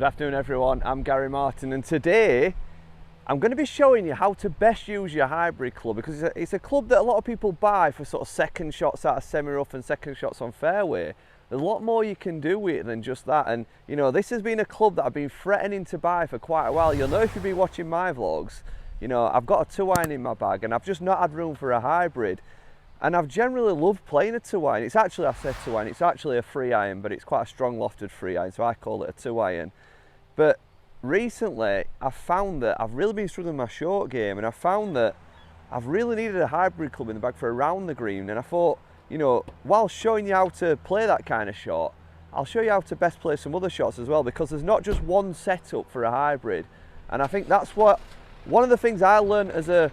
afternoon everyone, I'm Gary Martin, and today I'm going to be showing you how to best use your hybrid club, because it's a club that a lot of people buy for sort of second shots out of semi-rough and second shots on fairway. There's a lot more you can do with it than just that, and you know, this has been a club that I've been threatening to buy for quite a while. You'll know if you've been watching my vlogs, you know, I've got a 2-iron in my bag and I've just not had room for a hybrid. And I've generally loved playing a 2-iron. It's actually, I said 2-iron, it's actually a 3-iron, but it's quite a strong lofted 3-iron, so I call it a 2-iron. But recently, I've found that I've really been struggling with my short game, and I found that I've really needed a hybrid club in the bag for around the green. And I thought, you know, while showing you how to play that kind of shot, I'll show you how to best play some other shots as well, because there's not just one setup for a hybrid. And I think that's what, one of the things I learned as a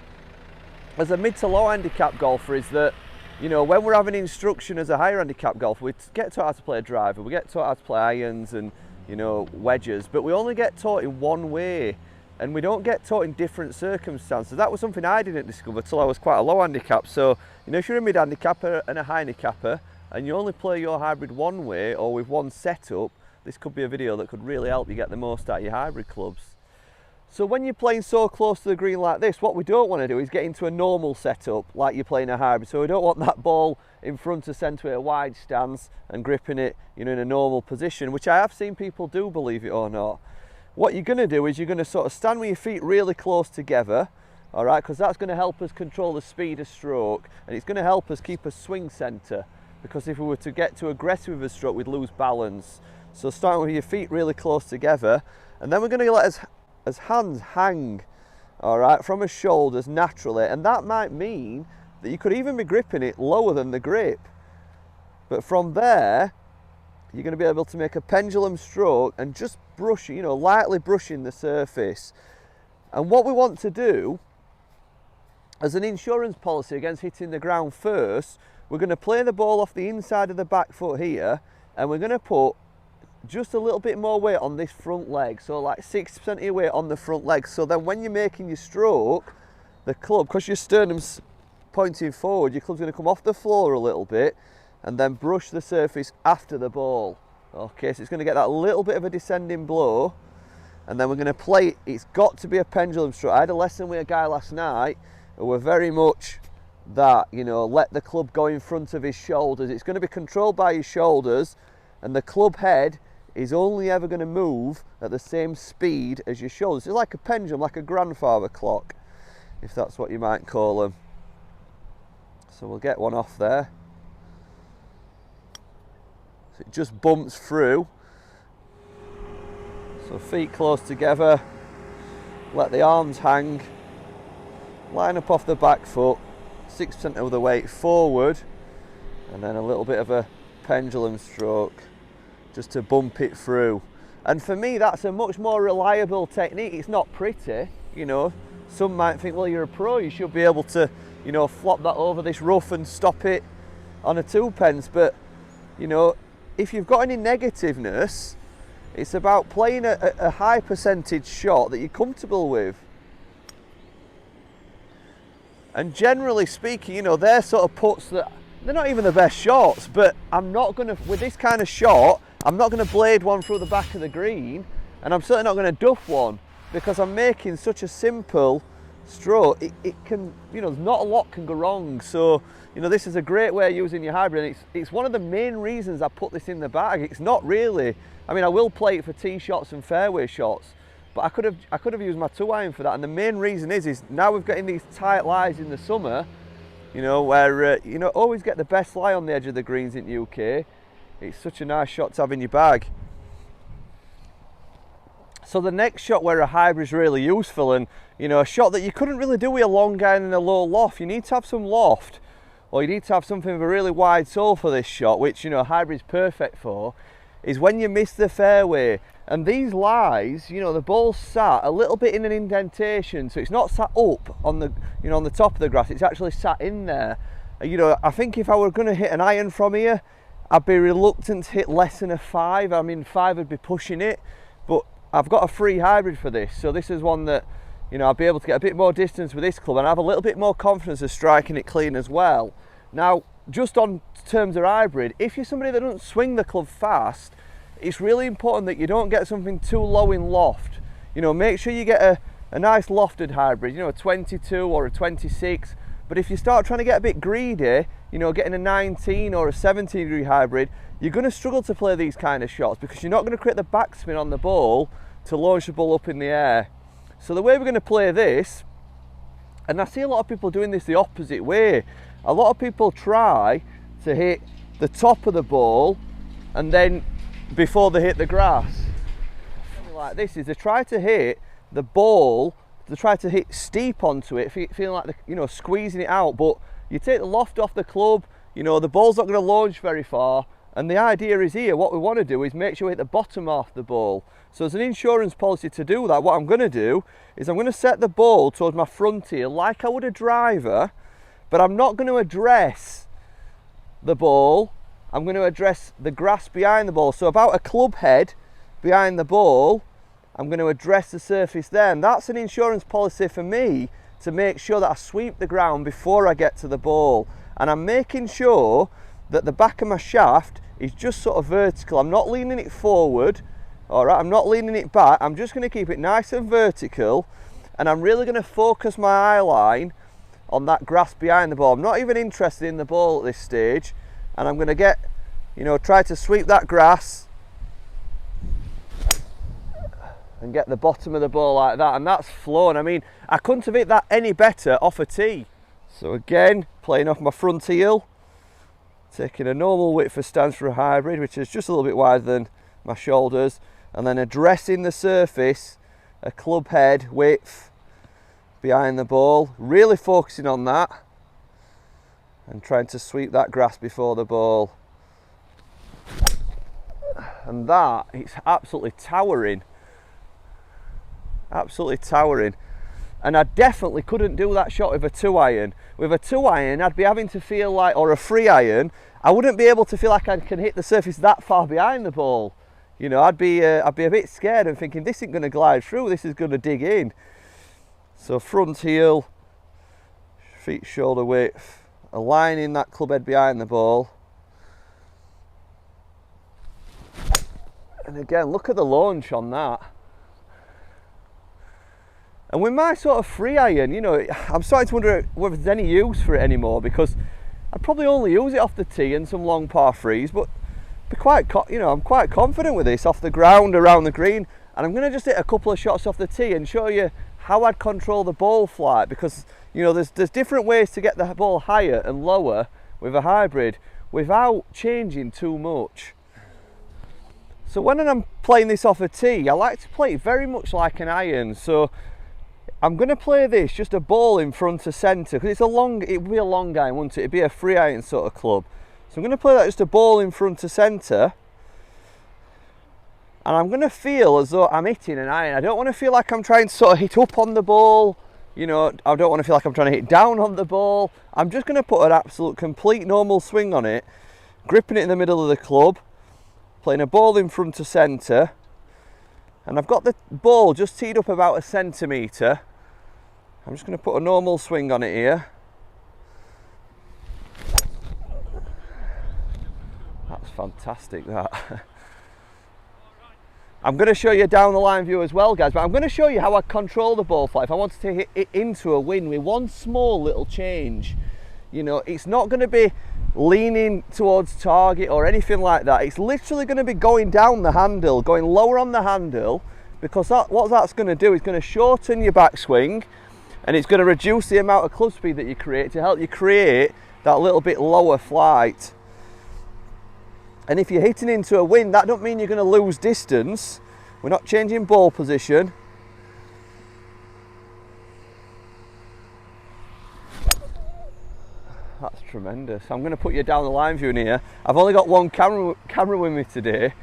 mid to low handicap golfer is that, you know, when we're having instruction as a higher handicap golfer, we get taught how to play a driver, we get taught how to play irons and, you know, wedges, but we only get taught in one way, and we don't get taught in different circumstances. That was something I didn't discover till I was quite a low handicap. So, you know, if you're a mid handicapper and a high handicapper and you only play your hybrid one way or with one setup, this could be a video that could really help you get the most out of your hybrid clubs. So when you're playing so close to the green like this, what we don't want to do is get into a normal setup like you're playing a hybrid. So we don't want that ball in front of centre at a wide stance and gripping it, you know, in a normal position, which I have seen people do, believe it or not. What you're going to do is you're going to sort of stand with your feet really close together, all right, because that's going to help us control the speed of stroke, and it's going to help us keep a swing centre, because if we were to get too aggressive with a stroke, we'd lose balance. So starting with your feet really close together, and then we're going to let as hands hang, all right, from his shoulders naturally, and that might mean that you could even be gripping it lower than the grip. But from there, you're going to be able to make a pendulum stroke and just brush, you know, lightly brushing the surface. And what we want to do as an insurance policy against hitting the ground first, we're going to play the ball off the inside of the back foot here, and we're going to put just a little bit more weight on this front leg, so like 60% of your weight on the front leg. So then when you're making your stroke, the club, because your sternum's pointing forward, your club's going to come off the floor a little bit and then brush the surface after the ball. Okay, so it's going to get that little bit of a descending blow, and then we're going to play it. It's got to be a pendulum stroke. I had a lesson with a guy last night who were very much that, you know, let the club go in front of his shoulders. It's going to be controlled by his shoulders, and the club head is only ever going to move at the same speed as your shoulders. It's like a pendulum, like a grandfather clock, if that's what you might call them. So we'll get one off there. So it just bumps through. So feet close together, let the arms hang, line up off the back foot, 6% of the weight forward, and then a little bit of a pendulum stroke just to bump it through. And for me, that's a much more reliable technique. It's not pretty, you know. Some might think, well, you're a pro, you should be able to, you know, flop that over this rough and stop it on a 2-pence. But, you know, if you've got any negativeness, it's about playing a high percentage shot that you're comfortable with. And generally speaking, you know, they're sort of putts that, they're not even the best shots, but I'm not going to, with this kind of shot, I'm not going to blade one through the back of the green, and I'm certainly not going to duff one, because I'm making such a simple stroke. It can, you know, not a lot can go wrong. So, you know, this is a great way of using your hybrid, and it's one of the main reasons I put this in the bag. It's not really, I mean, I will play it for tee shots and fairway shots, but I could have used my 2-iron for that. And the main reason is now we've got in these tight lies in the summer, you know, where, you know, always get the best lie on the edge of the greens in the UK. It's such a nice shot to have in your bag. So the next shot where a hybrid is really useful, and, you know, a shot that you couldn't really do with a long iron and a low loft, you need to have some loft, or you need to have something with a really wide sole for this shot, which, you know, a hybrid is perfect for, is when you miss the fairway. And these lies, you know, the ball's sat a little bit in an indentation, so it's not sat up on the, you know, on the top of the grass, it's actually sat in there. You know, I think if I were going to hit an iron from here, I'd be reluctant to hit less than a 5. I mean, 5 would be pushing it, but I've got a free hybrid for this, so this is one that, you know, I'll be able to get a bit more distance with this club and have a little bit more confidence of striking it clean as well. Now, just on terms of hybrid, if you're somebody that doesn't swing the club fast, it's really important that you don't get something too low in loft. You know, make sure you get a nice lofted hybrid, you know, a 22 or a 26. But if you start trying to get a bit greedy, you know, getting a 19 or a 17 degree hybrid, you're going to struggle to play these kind of shots because you're not going to create the backspin on the ball to launch the ball up in the air. So the way we're going to play this, and I see a lot of people doing this the opposite way. A lot of people try to hit the top of the ball and then before they hit the grass. Like this is they try to hit the ball, they try to hit steep onto it, feeling like you know, squeezing it out, but you take the loft off the club, you know, the ball's not going to launch very far, and the idea is here, what we want to do is make sure we hit the bottom off the ball. So as an insurance policy to do that, what I'm going to do is I'm going to set the ball towards my front heel like I would a driver, but I'm not going to address the ball, I'm going to address the grass behind the ball. So about a club head behind the ball, I'm going to address the surface there, and that's an insurance policy for me to make sure that I sweep the ground before I get to the ball, and I'm making sure that the back of my shaft is just sort of vertical. I'm not leaning it forward, all right, I'm not leaning it back, I'm just going to keep it nice and vertical, and I'm really going to focus my eye line on that grass behind the ball. I'm not even interested in the ball at this stage, and I'm going to get, you know, try to sweep that grass and get the bottom of the ball like that, and that's flown. I mean, I couldn't have hit that any better off a tee. So again, playing off my front heel, taking a normal width for stance for a hybrid, which is just a little bit wider than my shoulders, and then addressing the surface, a club head width behind the ball, really focusing on that, and trying to sweep that grass before the ball. And that, it's absolutely towering. Absolutely towering. And I definitely couldn't do that shot with a 2-iron. With a 2-iron, I'd be having to feel like, or a 3-iron, I wouldn't be able to feel like I can hit the surface that far behind the ball. You know, I'd be a bit scared and thinking this isn't going to glide through, this is going to dig in. So front heel, feet shoulder width, aligning that club head behind the ball. And again, look at the launch on that. And with my sort of 3-iron, you know, I'm starting to wonder whether there's any use for it anymore, because I'd probably only use it off the tee and some long par threes, but I'm quite confident with this off the ground around the green, and I'm going to just hit a couple of shots off the tee and show you how I'd control the ball flight, because you know there's different ways to get the ball higher and lower with a hybrid without changing too much. So when I'm playing this off a tee, I like to play it very much like an iron. So I'm going to play this just a ball in front of centre, because it would be a long iron, wouldn't it? It'd be a 3-iron sort of club. So I'm going to play that just a ball in front of centre, and I'm going to feel as though I'm hitting an iron. I don't want to feel like I'm trying to sort of hit up on the ball, you know, I don't want to feel like I'm trying to hit down on the ball. I'm just going to put an absolute complete normal swing on it, gripping it in the middle of the club, playing a ball in front of centre, and I've got the ball just teed up about a centimetre. I'm just going to put a normal swing on it here. That's fantastic, that. I'm going to show you down the line view as well, guys, but I'm going to show you how I control the ball flight if I wanted to hit it into a win with one small little change. You know, it's not going to be leaning towards target or anything like that. It's literally going to be going down the handle, going lower on the handle, because what that's going to do is going to shorten your backswing, and it's going to reduce the amount of club speed that you create to help you create that little bit lower flight. And if you're hitting into a wind, that don't mean you're going to lose distance. We're not changing ball position. That's tremendous. I'm going to put you down the line view in here. I've only got one camera with me today,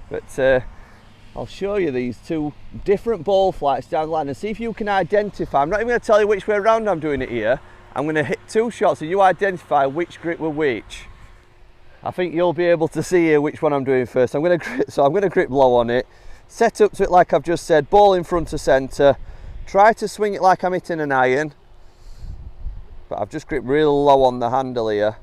but I'll show you these two different ball flights down the line and see if you can identify. I'm not even going to tell you which way around I'm doing it here. I'm going to hit two shots and you identify which grip were which. I think you'll be able to see here which one I'm doing first. I'm going to grip low on it, set up to it like I've just said, ball in front of centre, try to swing it like I'm hitting an iron, but I've just gripped real low on the handle here.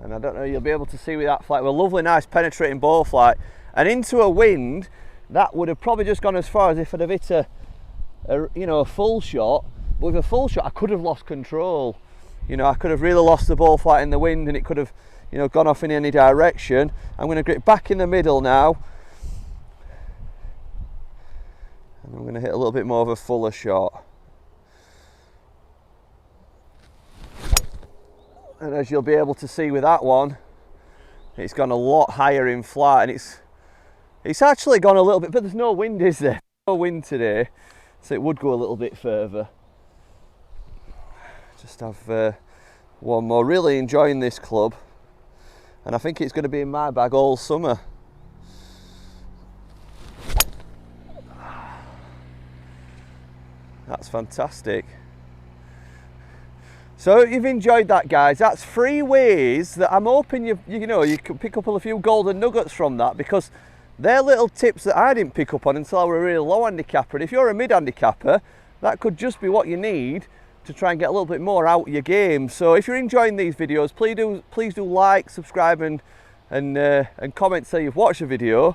And I don't know, you'll be able to see with that flight. Well, lovely, nice penetrating ball flight. And into a wind, that would have probably just gone as far as if I'd have hit a full shot. But with a full shot, I could have lost control. You know, I could have really lost the ball flight in the wind, and it could have, you know, gone off in any direction. I'm going to grip back in the middle now. And I'm going to hit a little bit more of a fuller shot. And as you'll be able to see with that one, it's gone a lot higher in flight, and it's actually gone a little bit, but there's no wind, is there? No wind today, so it would go a little bit further. Just have one more. Really enjoying this club, and I think it's going to be in my bag all summer. That's fantastic. So if you've enjoyed that, guys, that's 3 ways that I'm hoping you can pick up a few golden nuggets from that, because they're little tips that I didn't pick up on until I was a really low handicapper. And if you're a mid handicapper, that could just be what you need to try and get a little bit more out of your game. So if you're enjoying these videos, please do like, subscribe, and comment, say you've watched the video,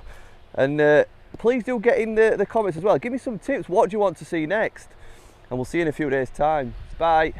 and please do get in the comments as well. Give me some tips. What do you want to see next? And we'll see you in a few days' time. Bye.